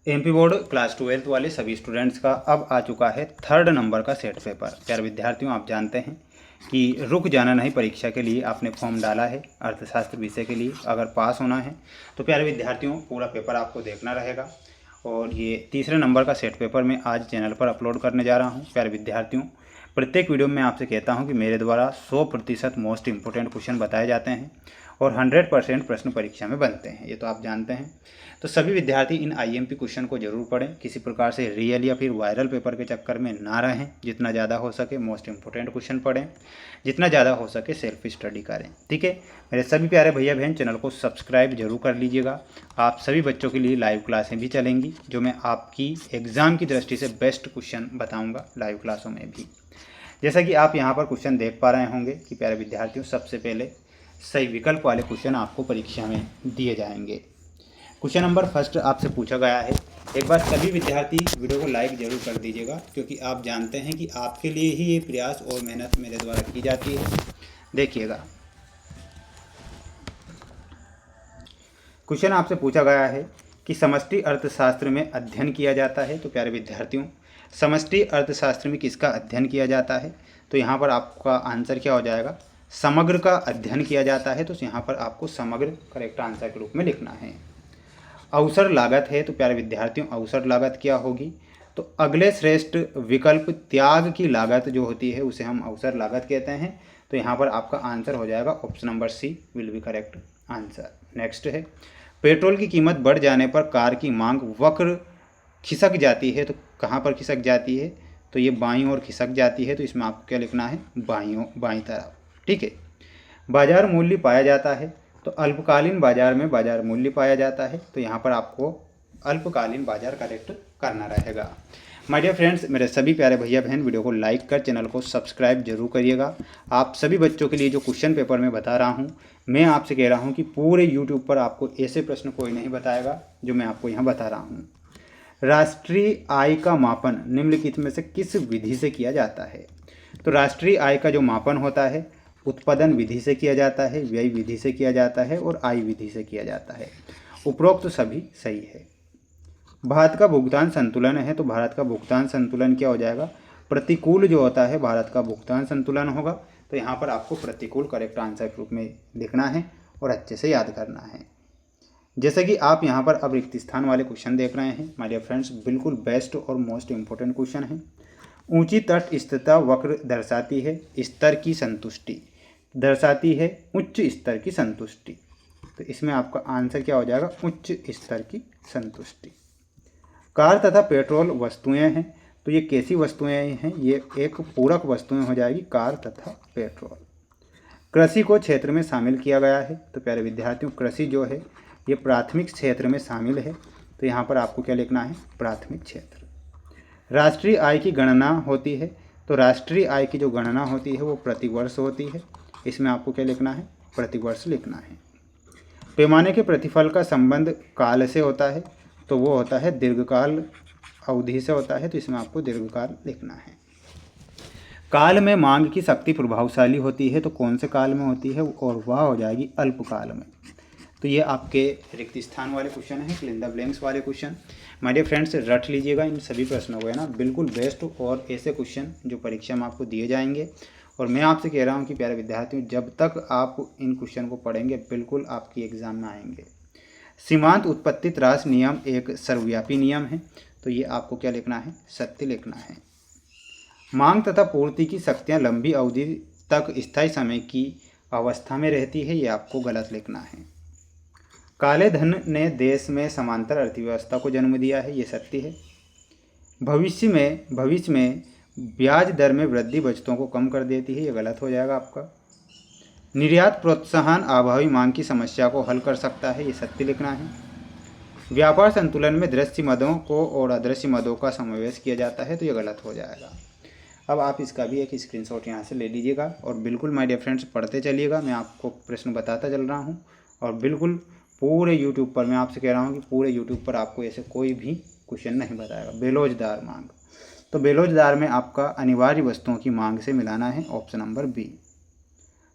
MP board class 12th वाले सभी students का अब आ चुका है 3rd नंबर का सेट पेपर। प्यारे विद्यार्थियों, आप जानते हैं कि रुक जाना नहीं परीक्षा के लिए आपने फॉर्म डाला है अर्थशास्त्र विषय के लिए। अगर पास होना है तो प्यारे विद्यार्थियों पूरा पेपर आपको देखना रहेगा और ये तीसरे नंबर का सेट पेपर मैं आज चैनल पर अपलोड करने जा रहा हूँ। प्यारे विद्यार्थियों, प्रत्येक वीडियो में आपसे कहता हूँ कि मेरे द्वारा 100% मोस्ट इंपॉर्टेंट क्वेश्चन बताए जाते हैं और 100% प्रश्न परीक्षा में बनते हैं, ये तो आप जानते हैं। तो सभी विद्यार्थी इन आईएमपी क्वेश्चन को जरूर पढ़ें, किसी प्रकार से रियल या फिर वायरल पेपर के चक्कर में ना रहें। जितना ज़्यादा हो सके मोस्ट इंपॉर्टेंट क्वेश्चन पढ़ें, जितना ज़्यादा हो सके सेल्फ स्टडी करें, ठीक है। मेरे सभी प्यारे भैया बहन, चैनल को सब्सक्राइब जरूर कर लीजिएगा। आप सभी बच्चों के लिए लाइव क्लासें भी चलेंगी, जो मैं आपकी एग्ज़ाम की दृष्टि से बेस्ट क्वेश्चन बताऊँगा लाइव क्लासों में भी। जैसा कि आप यहाँ पर क्वेश्चन देख पा रहे होंगे कि प्यारे विद्यार्थियों, सबसे पहले सही विकल्प वाले क्वेश्चन आपको परीक्षा में दिए जाएंगे। क्वेश्चन नंबर फर्स्ट आपसे पूछा गया है। एक बार सभी विद्यार्थी वीडियो को लाइक जरूर कर दीजिएगा, क्योंकि आप जानते हैं कि आपके लिए ही ये प्रयास और मेहनत मेरे द्वारा की जाती है। देखिएगा, क्वेश्चन आपसे पूछा गया है कि समष्टि अर्थशास्त्र में अध्ययन किया जाता है। तो प्यारे विद्यार्थियों, समष्टि अर्थशास्त्र में किसका अध्ययन किया जाता है? तो यहाँ पर आपका आंसर क्या हो जाएगा? समग्र का अध्ययन किया जाता है। तो यहाँ पर आपको समग्र करेक्ट आंसर के रूप में लिखना है। अवसर लागत है, तो प्यारे विद्यार्थियों अवसर लागत क्या होगी? तो अगले श्रेष्ठ विकल्प त्याग की लागत जो होती है उसे हम अवसर लागत कहते हैं। तो यहाँ पर आपका आंसर हो जाएगा option number C will be correct answer. Next है, पेट्रोल की कीमत बढ़ जाने पर कार की मांग वक्र खिसक जाती है। तो कहाँ पर खिसक जाती है? तो ये बाईं ओर खिसक जाती है। तो इसमें आपको क्या लिखना है? बाईं तरफ, ठीक है। बाजार मूल्य पाया जाता है, तो अल्पकालीन बाजार में बाजार मूल्य पाया जाता है। तो यहाँ पर आपको अल्पकालीन बाजार करेक्ट करना रहेगा। माय डियर फ्रेंड्स, मेरे सभी प्यारे भैया बहन, वीडियो को लाइक कर चैनल को सब्सक्राइब जरूर करिएगा। आप सभी बच्चों के लिए जो क्वेश्चन पेपर में बता रहा हूँ, मैं आपसे कह रहा हूँ कि पूरे यूट्यूब पर आपको ऐसे प्रश्न कोई नहीं बताएगा जो मैं आपको यहाँ बता रहा हूँ। राष्ट्रीय आय का मापन निम्नलिखित में से किस विधि से किया जाता है? तो राष्ट्रीय आय का जो मापन होता है उत्पादन विधि से किया जाता है, व्यय विधि से किया जाता है और आय विधि से किया जाता है। उपरोक्त तो सभी सही है। भारत का भुगतान संतुलन है, तो भारत का भुगतान संतुलन क्या हो जाएगा? प्रतिकूल जो होता है भारत का भुगतान संतुलन होगा। तो यहाँ पर आपको प्रतिकूल करेक्ट आंसर के रूप में लिखना है और अच्छे से याद करना है। जैसे कि आप यहाँ पर अब रिक्त स्थान वाले क्वेश्चन देख रहे हैं माय डियर फ्रेंड्स, बिल्कुल बेस्ट और मोस्ट इंपॉर्टेंट क्वेश्चन है। ऊंची तटस्थता वक्र दर्शाती है स्तर की संतुष्टि, दर्शाती है उच्च स्तर की संतुष्टि। तो इसमें आपका आंसर क्या हो जाएगा? उच्च स्तर की संतुष्टि। कार तथा पेट्रोल वस्तुएं हैं, तो ये कैसी वस्तुएं हैं? ये एक पूरक वस्तुएं हो जाएगी, कार तथा पेट्रोल। कृषि को क्षेत्र में शामिल किया गया है, तो प्यारे विद्यार्थियों कृषि जो है ये प्राथमिक क्षेत्र में शामिल है। तो यहाँ पर आपको क्या लिखना है? प्राथमिक क्षेत्र। राष्ट्रीय आय की गणना होती है, तो राष्ट्रीय आय की जो गणना होती है वो प्रतिवर्ष होती है। इसमें आपको क्या लिखना है? प्रतिवर्ष लिखना है। पैमाने के प्रतिफल का संबंध काल से होता है, तो वो होता है दीर्घकाल अवधि से होता है। तो इसमें आपको दीर्घकाल लिखना है। काल में मांग की शक्ति प्रभावशाली होती है, तो कौन से काल में होती है? और वह हो जाएगी अल्पकाल में। तो ये आपके रिक्त स्थान वाले क्वेश्चन हैं, फिल इन द ब्लैंक्स वाले क्वेश्चन। माय डियर फ्रेंड्स, रट लीजिएगा इन सभी प्रश्नों को, है ना, बिल्कुल बेस्ट और ऐसे क्वेश्चन जो परीक्षा में आपको दिए जाएंगे। और मैं आपसे कह रहा हूँ कि प्यारे विद्यार्थियों, जब तक आप इन क्वेश्चन को पढ़ेंगे बिल्कुल आपकी एग्जाम में आएंगे। सीमांत उत्पत्ति त्रास नियम एक सर्वव्यापी नियम है, तो ये आपको क्या लिखना है? सत्य लिखना है। मांग तथा पूर्ति की शक्तियाँ लंबी अवधि तक स्थायी समय की अवस्था में रहती है, ये आपको गलत लिखना है। काले धन ने देश में समांतर अर्थव्यवस्था को जन्म दिया है, ये सत्य है। भविष्य में ब्याज दर में वृद्धि बचतों को कम कर देती है, ये गलत हो जाएगा आपका। निर्यात प्रोत्साहन अभावी मांग की समस्या को हल कर सकता है, ये सत्य लिखना है। व्यापार संतुलन में दृश्य मदों को और अदृश्य मदों का समावेश किया जाता है, तो ये गलत हो जाएगा। अब आप इसका भी एक स्क्रीनशॉट यहाँ से ले लीजिएगा और बिल्कुल माय डियर फ्रेंड्स पढ़ते चलिएगा। मैं आपको प्रश्न बताता चल रहा हूँ और बिल्कुल पूरे यूट्यूब पर मैं आपसे कह रहा हूँ कि पूरे यूट्यूब पर आपको ऐसे कोई भी क्वेश्चन नहीं बताएगा। बेरोजगार मांग, तो बेरोजगार में आपका अनिवार्य वस्तुओं की मांग से मिलाना है, ऑप्शन नंबर बी।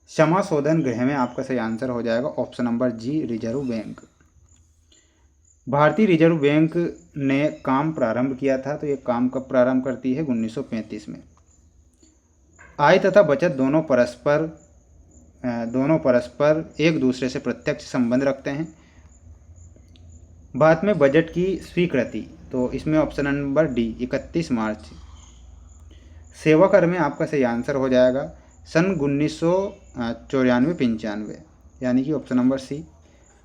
क्षमा शोधन गृह में आपका सही आंसर हो जाएगा ऑप्शन नंबर जी, रिजर्व बैंक। भारतीय रिजर्व बैंक ने काम प्रारंभ किया था, तो ये काम कब प्रारंभ करती है? 1935 में। आय तथा बचत दोनों परस्पर एक दूसरे से प्रत्यक्ष संबंध रखते हैं। भारत में बजट की स्वीकृति, तो इसमें ऑप्शन नंबर डी 31 मार्च। सेवा कर में आपका सही आंसर हो जाएगा सन 1994-95, यानी कि ऑप्शन नंबर सी।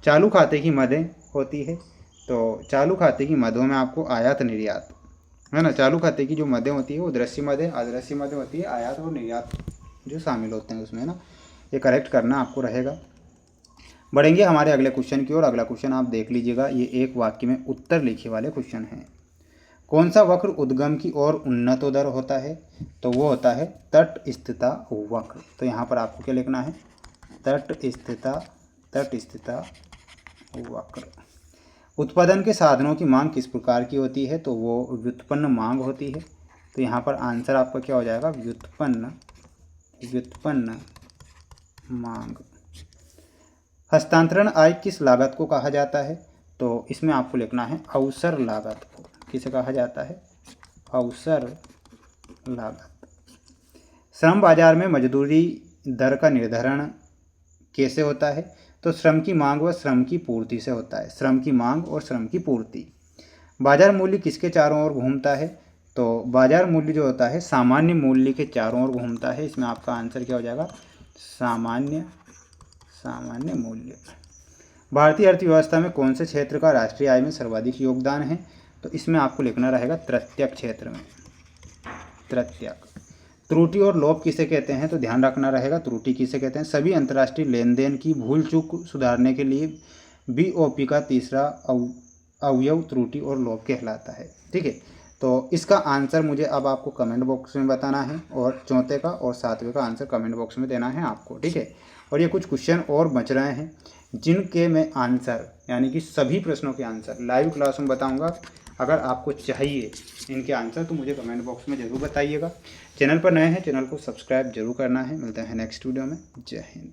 चालू खाते की मदें होती है, तो चालू खाते की मदों में आपको आयात निर्यात है ना, चालू खाते की जो मदें होती है वो दृश्य मदें, अदृश्य मदें होती है, आयात और निर्यात जो शामिल होते हैं उसमें ना, ये करेक्ट करना आपको रहेगा। बढ़ेंगे हमारे अगले क्वेश्चन की ओर। अगला क्वेश्चन आप देख लीजिएगा, ये एक वाक्य में उत्तर लिखे वाले क्वेश्चन हैं। कौन सा वक्र उद्गम की ओर उन्नतोदर होता है? तो वो होता है तटस्थता वक्र। तो यहाँ पर आपको क्या लिखना है? तटस्थता वक्र। उत्पादन के साधनों की मांग किस प्रकार की होती है? तो वो व्युत्पन्न मांग होती है। तो यहाँ पर आंसर आपका क्या हो जाएगा? व्युत्पन्न मांग। हस्तांतरण आय किस लागत को कहा जाता है? तो इसमें आपको लिखना है अवसर लागत को। किसे कहा जाता है? अवसर लागत। श्रम बाजार में मजदूरी दर का निर्धारण कैसे होता है? तो श्रम की मांग व श्रम की पूर्ति से होता है। श्रम की मांग और श्रम की पूर्ति। बाजार मूल्य किसके चारों ओर घूमता है? तो बाजार मूल्य जो होता है सामान्य मूल्य के चारों ओर घूमता है। इसमें आपका आंसर क्या हो जाएगा? सामान्य मूल्य। भारतीय अर्थव्यवस्था में कौन से क्षेत्र का राष्ट्रीय आय में सर्वाधिक योगदान है? तो इसमें आपको लिखना रहेगा तृतीयक क्षेत्र में। तृतीयक। त्रुटि और लोप किसे कहते हैं? तो ध्यान रखना रहेगा, त्रुटि किसे कहते हैं? सभी अंतर्राष्ट्रीय लेन देन की भूल चूक सुधारने के लिए BOP का तीसरा अवयव त्रुटि और लोप कहलाता है। ठीक है, तो इसका आंसर मुझे अब आपको कमेंट बॉक्स में बताना है, और चौथे का और सातवें का आंसर कमेंट बॉक्स में देना है आपको। ठीक है, और ये कुछ क्वेश्चन और बच रहे हैं जिनके मैं आंसर, यानी कि सभी प्रश्नों के आंसर लाइव क्लास में बताऊंगा। अगर आपको चाहिए इनके आंसर तो मुझे कमेंट बॉक्स में ज़रूर बताइएगा। चैनल पर नए हैं, चैनल को सब्सक्राइब जरूर करना है। मिलते हैं नेक्स्ट वीडियो में। जय हिंद।